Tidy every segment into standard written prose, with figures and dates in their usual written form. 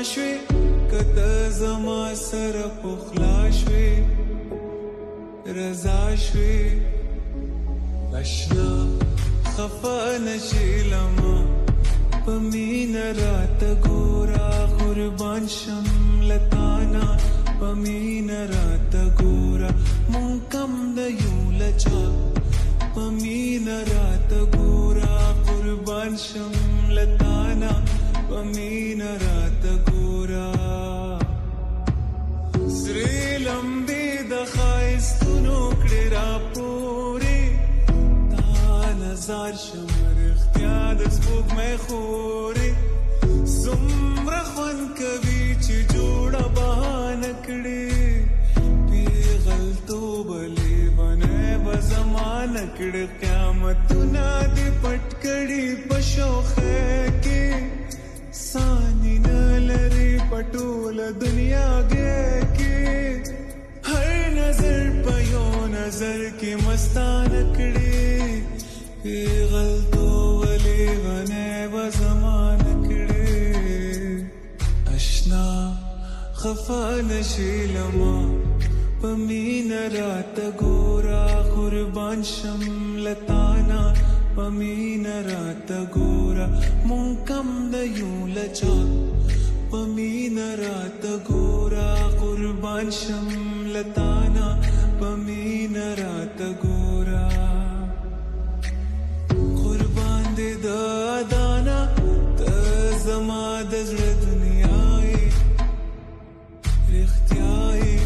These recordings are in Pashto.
شوي کته زما سره پخلا شوي رضا شوي اشنا خفه نشي لما په مینه راته ګوره قربان شم لتانا په مینه راته ګوره مونږ کم د یو له چا په مینه راته ګوره قربان شم لتانا په مینه راته ګوره سرې لمبې د ښایستونو کړې راپورې تا نظر شم رښتیا د سپوږمۍ خورې څومره خوند کوي چې جوړه بهانه کړې پیغلتوبه لیونی به زمانه کړې قیامتونه دې پټ کړي په شوخۍ کې ثاني نه لري په ټوله دنیاګۍ کې هر نظر په یو نظر کې مستانه کړې پیغلتوبه لیونی به زمانه کړې اشنا خفه نشي لما په مینه راته ګوره قربان شم لتانا په مینه راته ګوره مونږ کم د یو له چا په مینه راته ګوره قربان شم لتانا په مینه راته ګوره قربان دې د ادانا ته زما د زړه دنیا یې رښتیا یې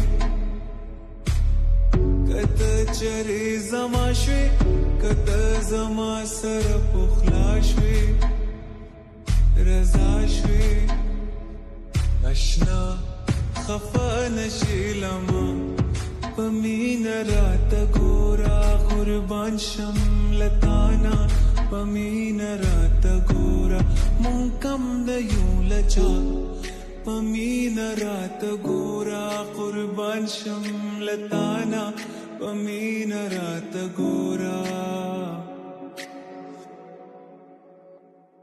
کته چرې زما شوې کته زما سره پخلا شوې رضا شوې اشنا خفه نشي لما په مینه راته ګوره قربان شم لتانا په مینه راته ګوره مونږ کم د یو له چا په مینه راته ګوره قربان شم لتانا په مینه راته ګوره